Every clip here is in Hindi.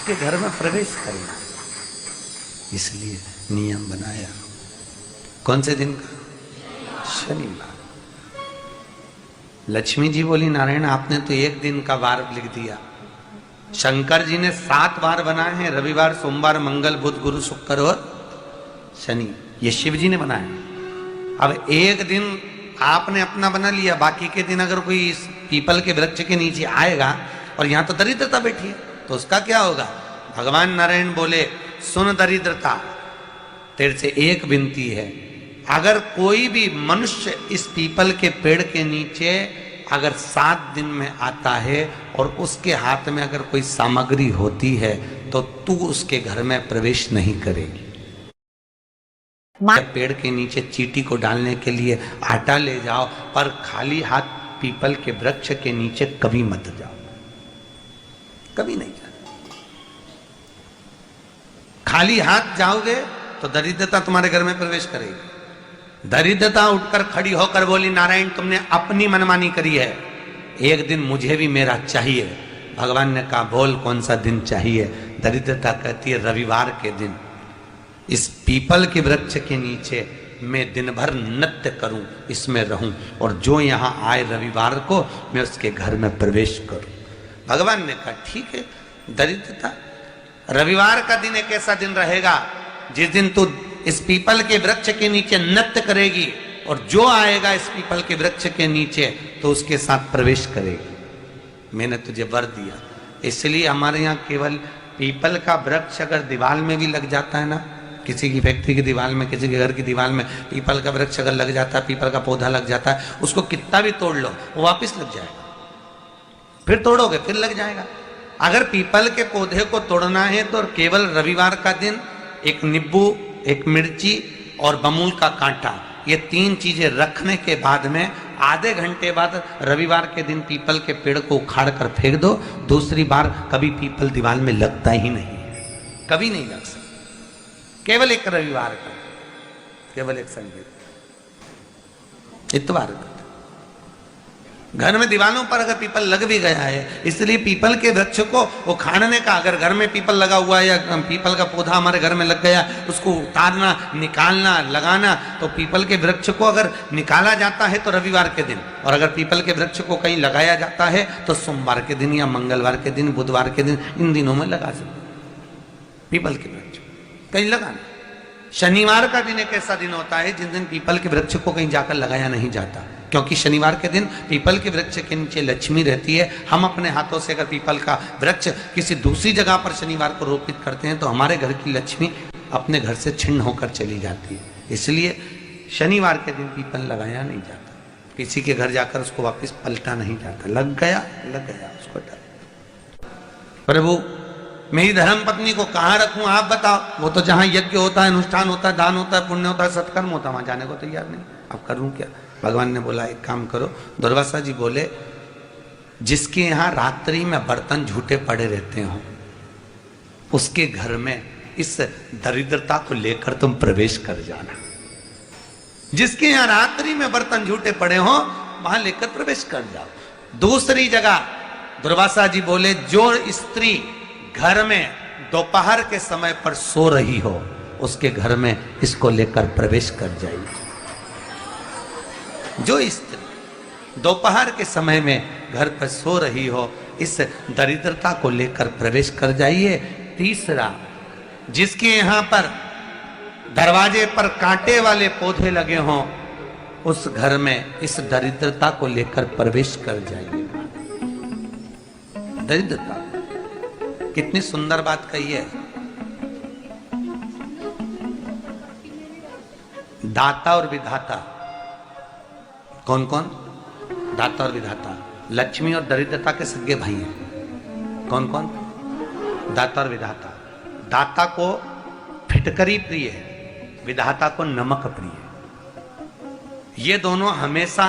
उसके घर में प्रवेश करेगा। इसलिए नियम बनाया। कौन से दिन का? शनिवार। लक्ष्मी जी बोली नारायण आपने तो एक दिन का वार लिख दिया, शंकर जी ने 7 वार बनाए हैं, रविवार, सोमवार, मंगल, बुध, गुरु, शुक्र और शनि। ये शिव जी ने बनाया। अब एक दिन आपने अपना बना लिया, बाकी के दिन अगर कोई इस पीपल के वृक्ष के नीचे आएगा और यहां तो दरिद्रता बैठी है तो उसका क्या होगा? भगवान नारायण बोले सुन दरिद्रता, तेरे से एक विनती है, अगर कोई भी मनुष्य इस पीपल के पेड़ के नीचे अगर 7 दिन में आता है और उसके हाथ में अगर कोई सामग्री होती है तो तू उसके घर में प्रवेश नहीं करेगी। पेड़ के नीचे चींटी को डालने के लिए आटा ले जाओ, पर खाली हाथ पीपल के वृक्ष के नीचे कभी मत जाओ, कभी नहीं जाओ। खाली हाथ जाओगे तो दरिद्रता तुम्हारे घर में प्रवेश करेगी। दरिद्रता उठकर खड़ी होकर बोली नारायण तुमने अपनी मनमानी करी है, एक दिन मुझे भी मेरा चाहिए। भगवान ने कहा बोल कौन सा दिन चाहिए? दरिद्रता कहती है रविवार के दिन इस पीपल के वृक्ष के नीचे मैं दिन भर नृत्य करूं, इसमें रहूं, और जो यहां आए रविवार को मैं उसके घर में प्रवेश करूं। भगवान ने कहा ठीक है। दरिद्रता रविवार का दिन एक ऐसा दिन रहेगा जिस दिन तू इस पीपल के वृक्ष के नीचे नृत्य करेगी और जो आएगा इस पीपल के वृक्ष के नीचे तो उसके साथ प्रवेश करेगी। मैंने तुझे वर दिया। इसलिए हमारे यहाँ केवल पीपल का वृक्ष अगर दीवार में भी लग जाता है ना, किसी की फैक्ट्री की दीवार में, किसी के घर की दीवार में पीपल का वृक्ष अगर लग जाता है, पीपल का पौधा लग जाता है, उसको कितना भी तोड़ लो वो वापस लग जाएगा। फिर तोड़ोगे फिर लग जाएगा। अगर पीपल के पौधे को तोड़ना है तो केवल रविवार का दिन एक नींबू, एक मिर्ची और बमूल का कांटा, ये 3 चीजें रखने के बाद में आधे घंटे बाद रविवार के दिन पीपल के पेड़ को उखाड़ कर फेंक दो। दूसरी बार कभी पीपल दीवार में लगता ही नहीं है, कभी नहीं लग सकता। केवल एक रविवार का, केवल एक संगीत, इतवार का। घर में दीवारों पर अगर पीपल लग भी गया है, इसलिए पीपल के वृक्ष को उखाड़ने का, अगर घर में पीपल लगा हुआ है या पीपल का पौधा हमारे घर में लग गया, उसको उतारना, निकालना, लगाना, तो पीपल के वृक्ष को अगर निकाला जाता है तो रविवार के दिन, और अगर पीपल के वृक्ष को कहीं लगाया जाता है तो सोमवार के दिन या मंगलवार के दिन, बुधवार के दिन, इन दिनों में लगा सकते पीपल के वृक्ष कहीं लगाना। शनिवार का दिन एक ऐसा दिन होता है जिस दिन पीपल के वृक्ष को कहीं जाकर लगाया नहीं जाता, क्योंकि शनिवार के दिन पीपल के वृक्ष के नीचे लक्ष्मी रहती है। हम अपने हाथों से अगर पीपल का वृक्ष किसी दूसरी जगह पर शनिवार को रोपित करते हैं तो हमारे घर की लक्ष्मी अपने घर से छिन्न होकर चली जाती है। इसलिए शनिवार के दिन पीपल लगाया नहीं जाता, किसी के घर जाकर उसको वापस पलटा नहीं जाता। लग गया उसको डाल। प्रभु मेरी धर्म पत्नी को कहाँ रखूं आप बताओ? वो तो जहां यज्ञ होता है, अनुष्ठान होता है, दान होता है, पुण्य होता है, सत्कर्म होता है, वहां जाने को तैयार नहीं। अब करूं क्या? भगवान ने बोला एक काम करो। दुर्वासा जी बोले जिसके यहाँ रात्रि में बर्तन झूठे पड़े रहते हो उसके घर में इस दरिद्रता को लेकर तुम प्रवेश कर जाना। जिसके यहाँ रात्रि में बर्तन झूठे पड़े हो वहां लेकर प्रवेश कर जाओ। दूसरी जगह दुर्वासा जी बोले जो स्त्री घर में दोपहर के समय पर सो रही हो उसके घर में इसको लेकर प्रवेश कर जाइए। जो स्त्री दोपहर के समय में घर पर सो रही हो इस दरिद्रता को लेकर प्रवेश कर जाइए। तीसरा, जिसके यहाँ पर दरवाजे पर कांटे वाले पौधे लगे हों उस घर में इस दरिद्रता को लेकर प्रवेश कर जाइए। दरिद्रता कितनी सुंदर बात कही है। दाता और विधाता कौन कौन? दाता और विधाता। लक्ष्मी और दरिद्रता के सगे भाई हैं। कौन कौन? दाता और विधाता। दाता को फिटकरी प्रिय है, विधाता को नमक प्रिय है। ये दोनों हमेशा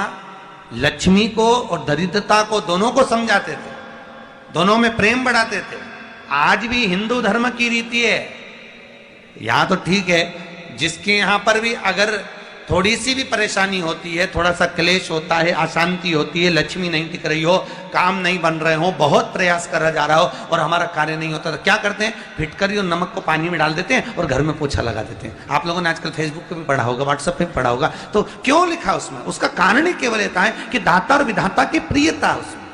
लक्ष्मी को और दरिद्रता को दोनों को समझाते थे, दोनों में प्रेम बढ़ाते थे। आज भी हिंदू धर्म की रीति है। यहां तो ठीक है, जिसके यहां पर भी अगर थोड़ी सी भी परेशानी होती है, थोड़ा सा क्लेश होता है, अशांति होती है, लक्ष्मी नहीं टिक रही हो, काम नहीं बन रहे हो, बहुत प्रयास करा जा रहा हो और हमारा कार्य नहीं होता, तो क्या करते हैं, फिटकरी और नमक को पानी में डाल देते हैं और घर में पोछा लगा देते हैं। आप लोगों ने आजकल फेसबुक पे भी पढ़ा होगा, व्हाट्सएप पे भी पढ़ा होगा। तो क्यों लिखा उसमें? उसका कारण ही केवल ये है कि दाता और विधाता की प्रियता उसमें।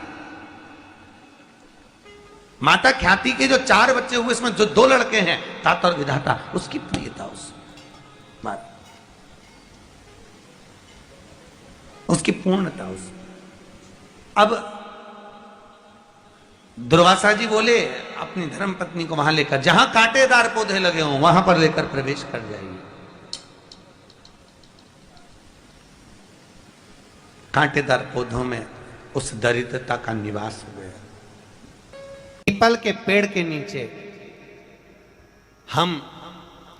माता ख्याति के जो 4 बच्चे हुए, इसमें जो 2 लड़के हैं, दाता और विधाता, उसकी प्रियता उसकी पूर्णता उस। अब दुर्वासा जी बोले अपनी धर्म पत्नी को वहां लेकर, जहां कांटेदार पौधे लगे हों वहां पर लेकर प्रवेश कर जाइए। कांटेदार पौधों में उस दरिद्रता का निवास हो गया। पीपल के पेड़ के नीचे हम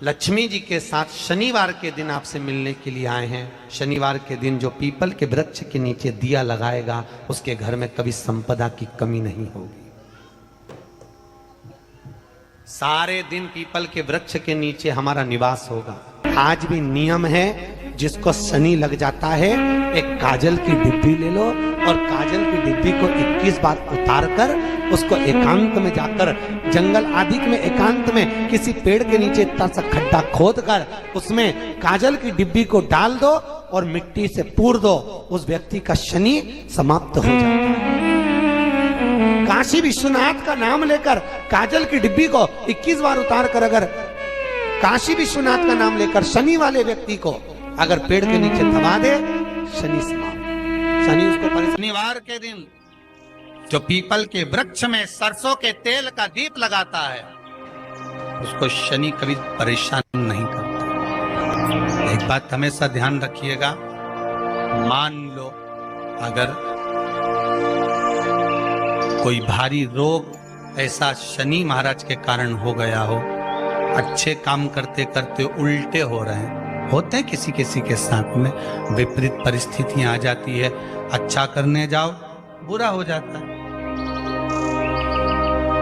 लक्ष्मी जी के साथ शनिवार के दिन आपसे मिलने के लिए आए हैं। शनिवार के दिन जो पीपल के वृक्ष के नीचे दिया लगाएगा, उसके घर में कभी संपदा की कमी नहीं होगी। सारे दिन पीपल के वृक्ष के नीचे हमारा निवास होगा। आज भी नियम है, जिसको शनि लग जाता है, एक काजल की डिब्बी ले लो और काजल की डिब्बी को 21 बार उतार कर उसको एकांत में जाकर, जंगल आदि में एकांत में किसी पेड़ के नीचे इतना सा खड्डा खोद कर उसमें काजल की डिब्बी को डाल दो और मिट्टी से पूर दो, उस व्यक्ति का शनि समाप्त हो जाता है। काशी विश्वनाथ का नाम लेकर काजल की डिब्बी को 21 बार उतार कर अगर काशी विश्वनाथ का नाम लेकर शनि वाले व्यक्ति को अगर पेड़ के नीचे दबा दे, शनि समाप्त। शनि उसको शनिवार के दिन जो पीपल के वृक्ष में सरसों के तेल का दीप लगाता है, उसको शनि कभी परेशान नहीं करता। एक बात हमेशा ध्यान रखिएगा, मान लो अगर कोई भारी रोग ऐसा शनि महाराज के कारण हो गया हो, अच्छे काम करते करते उल्टे हो रहे हैं, होते हैं किसी किसी के साथ में, विपरीत परिस्थितियां आ जाती है, अच्छा करने जाओ बुरा हो जाता है,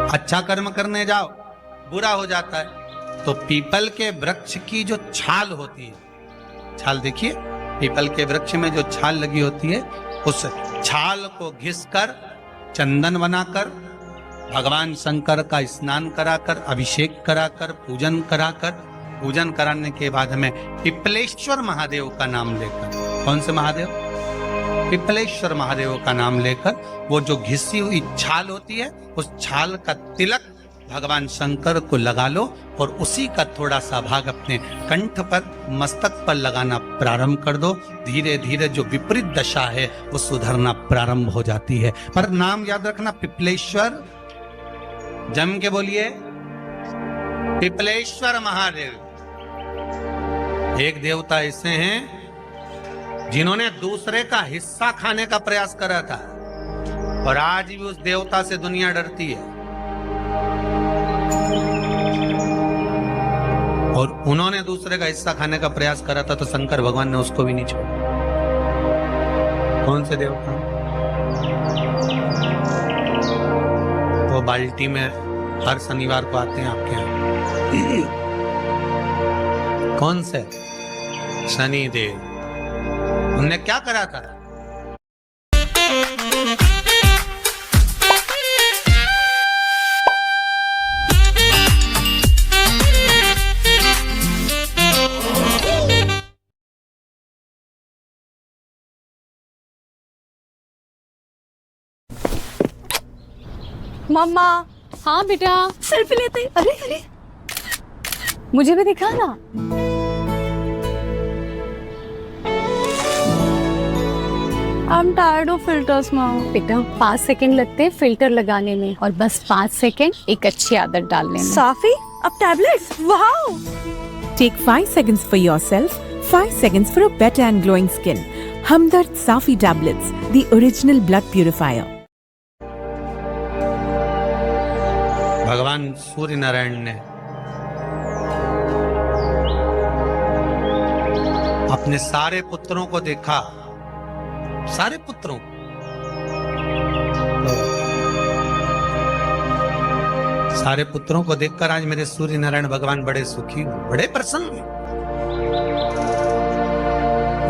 अच्छा कर्म करने जाओ बुरा हो जाता है। तो पीपल के वृक्ष की जो छाल होती है, छाल देखिए, पीपल के वृक्ष में जो छाल लगी होती है, उस छाल को घिसकर चंदन बनाकर भगवान शंकर का स्नान कराकर, अभिषेक कराकर, पूजन कराकर, पूजन कराने के बाद में पिपलेश्वर महादेव का नाम लेकर, कौन से महादेव? पिपलेश्वर महादेव का नाम लेकर वो जो घिसी हुई छाल होती है, उस छाल का तिलक भगवान शंकर को लगा लो और उसी का थोड़ा सा भाग अपने कंठ पर, मस्तक पर लगाना प्रारंभ कर दो। धीरे धीरे जो विपरीत दशा है वो सुधरना प्रारंभ हो जाती है। पर नाम याद रखना, पिपलेश्वर, जम के बोलिए, पिपलेश्वर महादेव। एक देवता ऐसे हैं जिन्होंने दूसरे का हिस्सा खाने का प्रयास करा था और आज भी उस देवता से दुनिया डरती है। और उन्होंने दूसरे का हिस्सा खाने का प्रयास करा था तो शंकर भगवान ने उसको भी नहीं छोड़ा। कौन से देवता? वो बाल्टी में हर शनिवार को आते हैं आपके यहाँ। कौन से? शनि देव। उनने क्या करा था? मम्मा। हाँ बेटा, सेल्फी लेते। अरे अरे, मुझे भी दिखा ना। I'm tired of filters now. बेटा 5 सेकंड लगते हैं फिल्टर लगाने में और बस 5 सेकंड एक अच्छी आदत डालने में। साफी, अब tablets, wow! Take 5 seconds for yourself, 5 seconds for a better and glowing skin. Hamdard Safi tablets, the original blood purifier. भगवान सूर्य नारायण ने अपने सारे पुत्रों को देखा, सारे पुत्रों, सारे पुत्रों को देखकर आज मेरे सूर्य नारायण भगवान बड़े सुखी, बड़े प्रसन्न।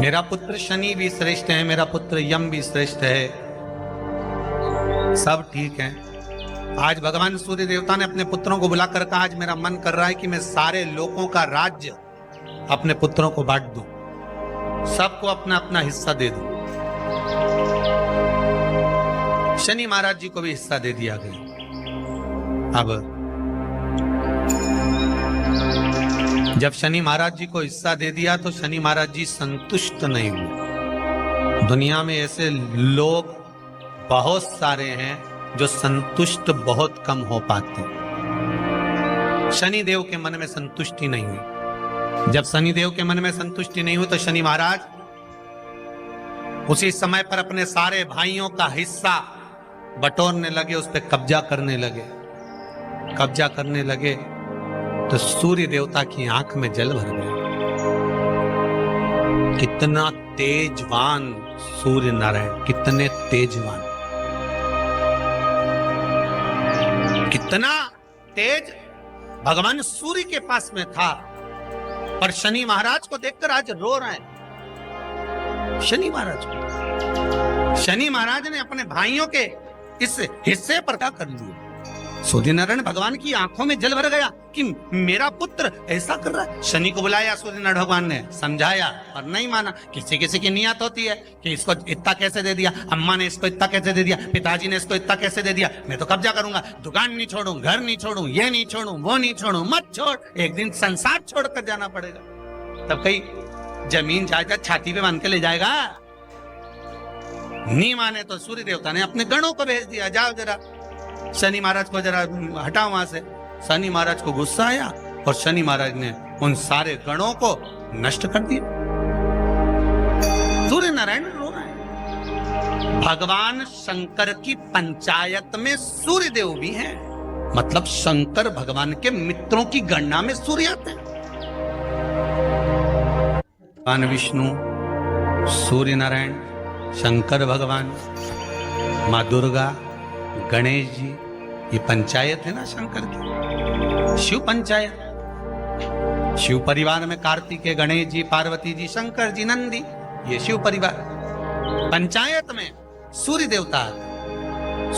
मेरा पुत्र शनि भी श्रेष्ठ है, मेरा पुत्र यम भी श्रेष्ठ है, सब ठीक है। आज भगवान सूर्य देवता ने अपने पुत्रों को बुलाकर कहा, आज मेरा मन कर रहा है कि मैं सारे लोगों का राज्य अपने पुत्रों को बांट दूं, सबको अपना अपना हिस्सा दे दूं। शनि महाराज जी को भी हिस्सा दे दिया गया। अब जब शनि महाराज जी को हिस्सा दे दिया तो शनि महाराज जी संतुष्ट नहीं हुए। दुनिया में ऐसे लोग बहुत सारे हैं जो संतुष्ट बहुत कम हो पाते। शनि देव के मन में संतुष्टि नहीं हुई। जब शनि देव के मन में संतुष्टि नहीं हुई तो शनि महाराज उसी समय पर अपने सारे भाइयों का हिस्सा बटोरने लगे, उस पर कब्जा करने लगे। कब्जा करने लगे तो सूर्य देवता की आंख में जल भर गया। कितना तेजवान सूर्य नारायण, कितने तेजवान, कितना तेज भगवान सूर्य के पास में था। पर शनि महाराज को देखकर आज रो रहे हैं। शनि महाराज को, शनि महाराज ने अपने भाइयों के इस हिस्से पर क्या कर लिया। सूर्य नारायण भगवान की आंखों में जल भर गया कि मेरा पुत्र ऐसा कर रहा है। शनि को बुलाया सूर्य नारायण भगवान ने, समझाया और नहीं माना। किसी किसी की नियत होती है कि इसको इतना कैसे दे दिया, अम्मा ने इसको इतना कैसे दे दिया, पिताजी ने इसको इतना कैसे दे दिया, मैं तो कब्जा करूंगा, दुकान नहीं छोड़ू, घर नहीं छोड़ू, ये नहीं छोड़ू, वो नहीं छोड़ू। मत छोड़, एक दिन संसार छोड़कर जाना पड़ेगा। तब कहीं जमीन जायदाद छाती पे बांध के ले जाएगा। नहीं माने तो सूर्य देवता ने अपने गणों को भेज दिया, जाओ जरा शनि महाराज को जरा हटाओ वहां से। शनि महाराज को गुस्सा आया और शनि महाराज ने उन सारे गणों को नष्ट कर दिया। सूर्य नारायण रो रहे हैं। भगवान शंकर की पंचायत में सूर्य देव भी हैं, मतलब शंकर भगवान के मित्रों की गणना में सूर्य आते हैं। भगवान विष्णु, सूर्य नारायण, शंकर भगवान, माँ दुर्गा, गणेश जी, ये पंचायत है ना शंकर की, शिव पंचायत। शिव परिवार में कार्तिकेय, गणेश जी, पार्वती जी, शंकर जी, नंदी, ये शिव परिवार। पंचायत में सूर्य देवता।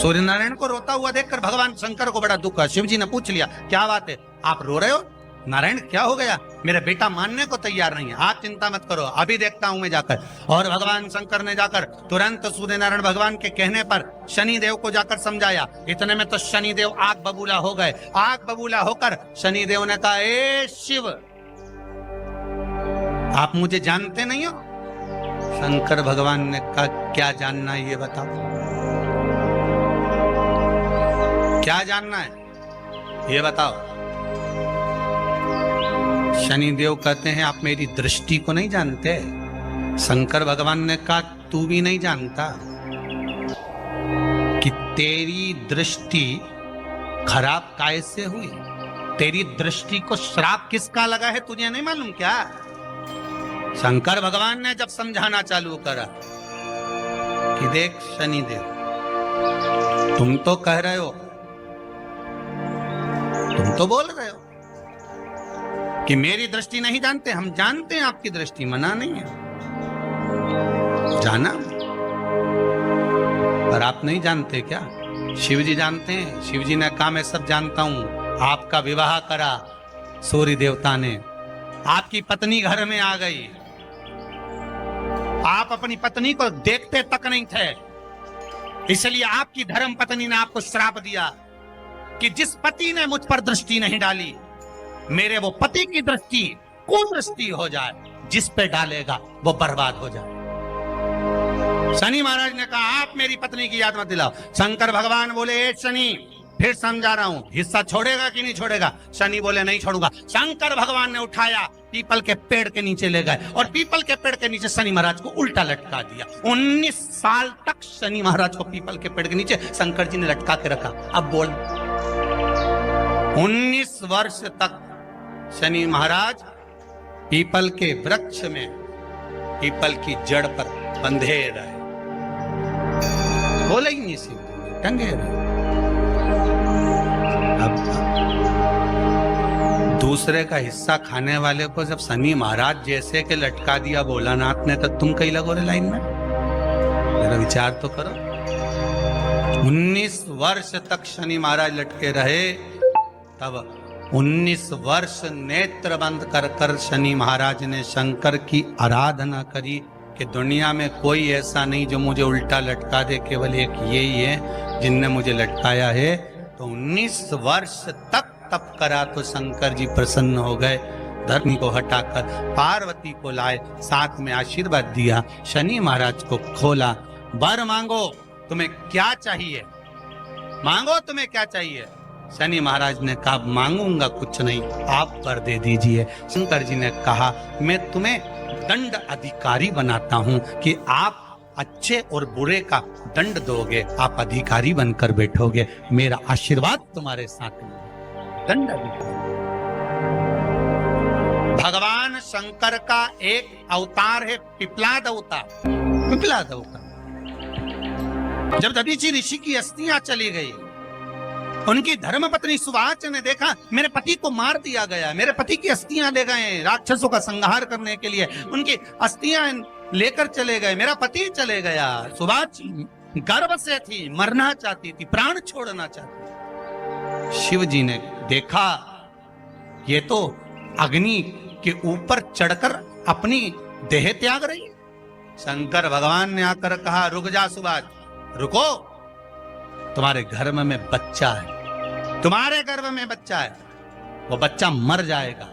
सूर्य नारायण को रोता हुआ देखकर भगवान शंकर को बड़ा दुख हुआ। शिव जी ने पूछ लिया, क्या बात है, आप रो रहे हो? नारायण क्या हो गया? मेरा बेटा मानने को तैयार नहीं है। आप चिंता मत करो, अभी देखता हूं मैं जाकर। और भगवान शंकर ने जाकर तुरंत सूर्य नारायण भगवान के कहने पर शनि देव को जाकर समझाया। इतने में तो शनि देव आग बबूला हो गए। आग बबूला होकर शनि देव ने कहा, ए शिव, आप मुझे जानते नहीं हो? शंकर भगवान ने कहा, क्या जानना है ये बताओ, क्या जानना है ये बताओ। शनि देव कहते हैं, आप मेरी दृष्टि को नहीं जानते। शंकर भगवान ने कहा, तू भी नहीं जानता कि तेरी दृष्टि खराब कैसे हुई। तेरी दृष्टि को श्राप किसका लगा है तुझे नहीं मालूम क्या? शंकर भगवान ने जब समझाना चालू करा कि देख शनि देव, तुम तो कह रहे हो, तुम तो बोल रहे हो कि मेरी दृष्टि नहीं जानते। हम जानते हैं आपकी दृष्टि, मना नहीं है, जाना, पर आप नहीं जानते क्या? शिव जी जानते हैं। शिव जी ने कहा, मैं सब जानता हूं। आपका विवाह करा सूर्य देवता ने, आपकी पत्नी घर में आ गई, आप अपनी पत्नी को देखते तक नहीं थे, इसलिए आपकी धर्म पत्नी ने आपको श्राप दिया कि जिस पति ने मुझ पर दृष्टि नहीं डाली, मेरे वो पति की दृष्टि कुदृष्टि हो जाए, जिस पे डालेगा वो बर्बाद हो जाए। शनि महाराज ने कहा, आप मेरी पत्नी की याद मत दिलाओ। शंकर भगवान बोले, ए शनि, फिर समझा रहा हूं, हिस्सा छोड़ेगा कि नहीं छोड़ेगा? शनि बोले, नहीं छोड़ूंगा। शंकर भगवान ने उठाया, पीपल के पेड़ के नीचे ले गए और पीपल के पेड़ के नीचे शनि महाराज को उल्टा लटका दिया। 19 साल तक शनि महाराज को पीपल के पेड़ के नीचे शंकर जी ने लटका के रखा। अब बोल, 19 वर्ष तक शनि महाराज पीपल के वृक्ष में, पीपल की जड़ पर बंधे रहे, बोले ही नहीं, शिव टंगे रहे। अब दूसरे का हिस्सा खाने वाले को जब शनि महाराज जैसे के लटका दिया भोलानाथ ने, तो तुम कहीं लगो रे लाइन में? मेरा विचार तो करो। 19 वर्ष तक शनि महाराज लटके रहे, तब 19 वर्ष नेत्र बंद कर कर शनि महाराज ने शंकर की आराधना करी कि दुनिया में कोई ऐसा नहीं जो मुझे उल्टा लटका दे, केवल एक यही है जिनने मुझे लटकाया है। तो 19 वर्ष तक तप करा तो शंकर जी प्रसन्न हो गए। धर्म को हटाकर पार्वती को लाए, साथ में आशीर्वाद दिया, शनि महाराज को खोला। वर मांगो, तुम्हें क्या चाहिए, मांगो तुम्हें क्या चाहिए। शनि महाराज ने कहा मांगूंगा कुछ नहीं, आप वर दे दीजिए। शंकर जी ने कहा मैं तुम्हें दंड अधिकारी बनाता हूं कि आप अच्छे और बुरे का दंड दोगे, आप अधिकारी बनकर बैठोगे, मेरा आशीर्वाद तुम्हारे साथ में। दंड अधिकारी भगवान शंकर का एक अवतार है पिपलाद अवतार। पिपलाद अवतार जब दधीचि ऋषि की अस्थियां चली गई, उनकी धर्मपत्नी सुवाच ने देखा मेरे पति को मार दिया गया, मेरे पति की अस्थियां ले गए राक्षसों का संहार करने के लिए, उनकी अस्थियां लेकर चले गए, मेरा पति चले गया। सुवाच गर्व से थी, मरना चाहती थी, प्राण छोड़ना चाहती थी। शिव जी ने देखा ये तो अग्नि के ऊपर चढ़कर अपनी देह त्याग रही है। शंकर भगवान ने आकर कहा रुक जा सुवाच, रुको, तुम्हारे गर्भ में बच्चा है, तुम्हारे गर्भ में बच्चा है, वो बच्चा मर जाएगा।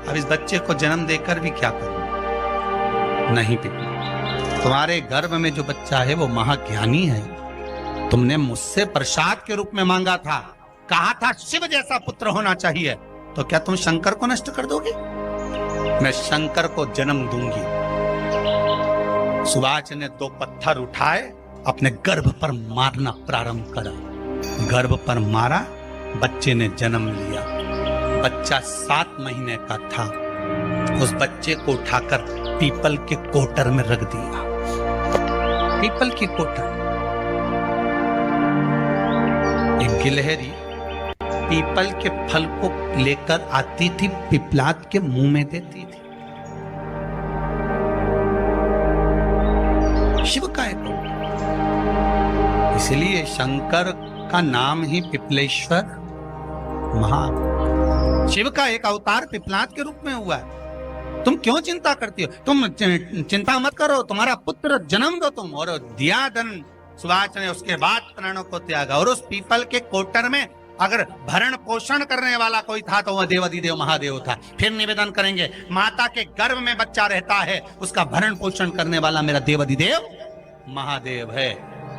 अब इस बच्चे को जन्म देकर भी क्या करूं? नहीं पिता, तुम्हारे गर्भ में जो बच्चा है वो महाज्ञानी है। तुमने मुझसे प्रसाद के रूप में मांगा था, कहा था शिव जैसा पुत्र होना चाहिए, तो क्या तुम शंकर को नष्ट कर दोगे? मैं शंकर को जन्म दूंगी। सुवाच ने 2 पत्थर उठाए, अपने गर्भ पर मारना प्रारंभ करा, गर्भ पर मारा, बच्चे ने जन्म लिया। बच्चा 7 महीने का था। उस बच्चे को उठाकर पीपल के कोटर में रख दिया। पीपल की कोटर, एक गिलहरी पीपल के फल को लेकर आती थी, पिपलाद के मुंह में देती थी। शिव का एक, इसलिए शंकर का नाम ही पिपलेश्वर महा। शिव का एक अवतार पिपलाद के रूप में हुआ है। तुम क्यों चिंता करती हो? तुम चिंता मत करो, तुम्हारा पुत्र जन्म दो तुम। और दिया धन सुवाच ने, उसके बाद प्राणों को त्यागा। और उस पीपल के कोटर में अगर भरण पोषण करने वाला कोई था तो वह देवाधिदेव महादेव था। फिर निवेदन करेंगे, माता के गर्भ में बच्चा रहता है, उसका भरण पोषण करने वाला मेरा देवाधिदेव महादेव है।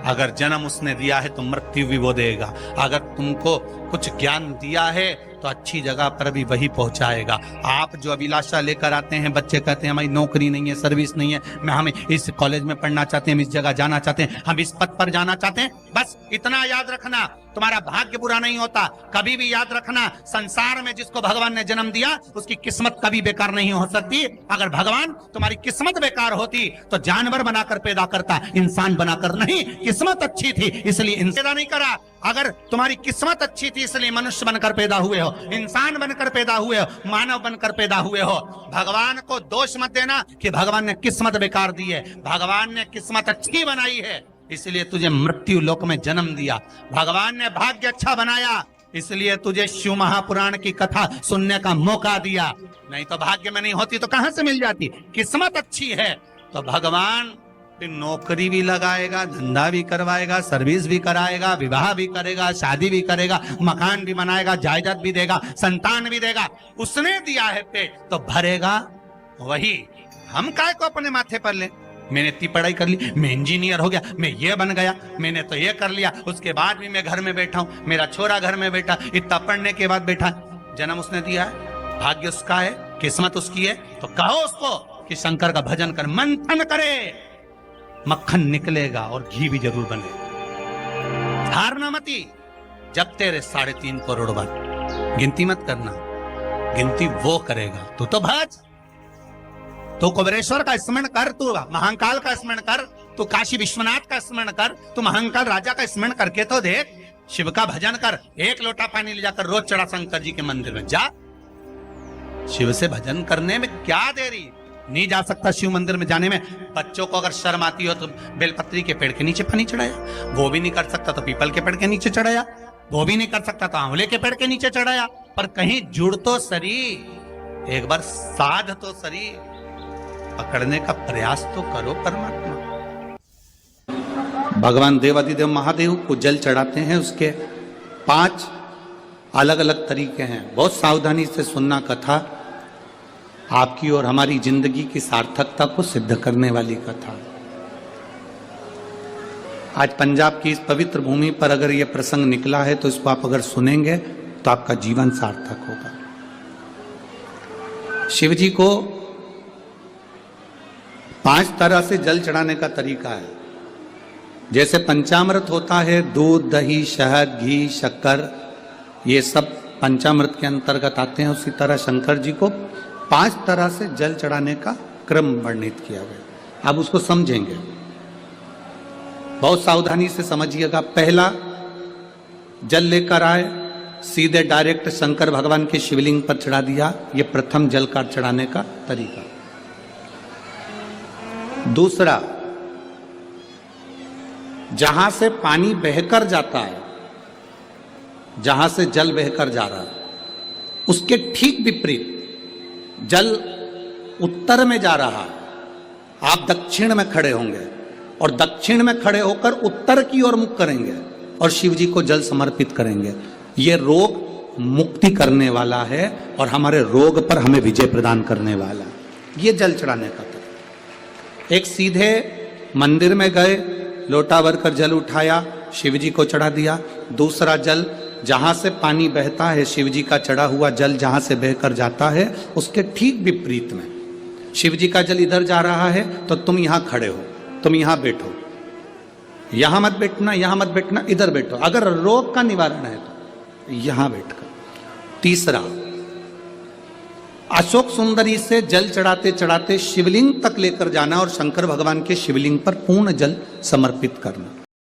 अगर जन्म उसने दिया है तो मृत्यु भी वो देगा। अगर तुमको कुछ ज्ञान दिया है तो अच्छी जगह पर भी वही पहुंचाएगा। आप जो अभिलाषा लेकर आते हैं, बच्चे कहते हैं हमारी नौकरी नहीं है, सर्विस नहीं है, हम इस कॉलेज में पढ़ना चाहते हैं, हम इस जगह जाना चाहते हैं, हम इस पद पर जाना चाहते हैं, बस इतना याद रखना, तुम्हारा भाग्य बुरा नहीं होता। कभी भी याद रखना, संसार में जिसको भगवान ने जन्म दिया उसकी किस्मत कभी बेकार नहीं हो सकती। अगर भगवान तुम्हारी किस्मत बेकार होती तो जानवर बनाकर पैदा करता, इंसान बनाकर नहीं। किस्मत अच्छी थी इसलिए इंसान नहीं करा। अगर तुम्हारी किस्मत अच्छी थी इसलिए मनुष्य बनकर पैदा हुए हो, इंसान बनकर पैदा हुए हो, मानव बनकर पैदा हुए हो। भगवान को दोष मत देना कि भगवान ने किस्मत बेकार दी है। भगवान ने किस्मत अच्छी बनाई है, इसलिए तुझे मृत्यु लोक में जन्म दिया। भगवान ने भाग्य अच्छा बनाया, इसलिए तुझे शिव महापुराण की कथा सुनने का मौका दिया। नहीं तो भाग्य में नहीं होती तो कहां से मिल जाती? किस्मत अच्छी है तो भगवान नौकरी भी लगाएगा, धंधा भी करवाएगा, सर्विस भी कराएगा, विवाह भी करेगा, शादी भी करेगा, मकान भी बनाएगा, जायदाद भी देगा, संतान भी देगा। उसने दिया है पेट तो भरेगा वही। हम काय को अपने माथे पर ले? मैंने इतनी पढ़ाई कर ली, मैं इंजीनियर हो गया, मैं ये बन गया, मैंने तो ये कर लिया, उसके बाद भी मैं घर में बैठा हूं, मेरा छोरा घर में बैठा, इतना पढ़ने के बाद बैठा। जन्म उसने दिया है, भाग्य उसका है, किस्मत उसकी है, तो कहो उसको कि शंकर का भजन कर, मंथन करे, मक्खन निकलेगा और घी भी जरूर बनेगा। हारना मती, जब तेरे 3.5 करोड़ बार गिनती मत करना, गिनती वो करेगा। तू तो भज, तू कुबेरेश्वर का स्मरण कर, तू महाकाल का स्मरण कर, तू काशी विश्वनाथ का स्मरण कर, तू महाकाल राजा का स्मरण करके तो देख। शिव का भजन कर, 1 लोटा पानी ले जाकर रोज चढ़ा शंकर जी के मंदिर में जा। शिव से भजन करने में क्या देरी, नहीं जा सकता शिव मंदिर में जाने में। बच्चों को अगर शर्म आती हो तो बेलपत्री के पेड़ के नीचे पानी चढ़ाया, वो भी नहीं कर सकता तो पीपल के पेड़ के नीचे चढ़ाया, वो भी नहीं कर सकता तो आंवले के पेड़ के नीचे चढ़ाया। पर कहीं जुड़ तो सरी, एक बार साध तो सरी, पकड़ने का प्रयास तो करो परमात्मा। भगवान देवादिदेव महादेव को जल चढ़ाते हैं, उसके 5 अलग अलग तरीके हैं। बहुत सावधानी से सुनना कथा, आपकी और हमारी जिंदगी की सार्थकता को सिद्ध करने वाली कथा। आज पंजाब की इस पवित्र भूमि पर अगर यह प्रसंग निकला है तो इसको आप अगर सुनेंगे तो आपका जीवन सार्थक होगा। शिव जी को 5 तरह से जल चढ़ाने का तरीका है। जैसे पंचामृत होता है, दूध, दही, शहद, घी, शक्कर, ये सब पंचामृत के अंतर्गत आते हैं। उसी तरह शंकर जी को 5 तरह से जल चढ़ाने का क्रम वर्णित किया गया। अब उसको समझेंगे, बहुत सावधानी से समझिएगा। पहला, जल लेकर आए, सीधे डायरेक्ट शंकर भगवान के शिवलिंग पर चढ़ा दिया। यह प्रथम जल का चढ़ाने का तरीका। दूसरा, जहां से पानी बहकर जाता है, जहां से जल बहकर जा रहा है, उसके ठीक विपरीत जल उत्तर में जा रहा है, आप दक्षिण में खड़े होंगे और दक्षिण में खड़े होकर उत्तर की ओर मुख करेंगे और शिव जी को जल समर्पित करेंगे। ये रोग मुक्ति करने वाला है और हमारे रोग पर हमें विजय प्रदान करने वाला है। ये जल चढ़ाने का तरीका। एक, सीधे मंदिर में गए, लोटा भरकर जल उठाया, शिव जी को चढ़ा दिया। दूसरा जल, जहां से पानी बहता है, शिव जी का चढ़ा हुआ जल जहां से बहकर जाता है, उसके ठीक विपरीत में शिव जी का जल इधर जा रहा है तो तुम यहां खड़े हो, तुम यहां बैठो, यहां मत बैठना, यहां मत बैठना, इधर बैठो। अगर रोग का निवारण है तो यहां बैठकर। तीसरा, अशोक सुंदरी से जल चढ़ाते चढ़ाते शिवलिंग तक लेकर जाना और शंकर भगवान के शिवलिंग पर पूर्ण जल समर्पित करना।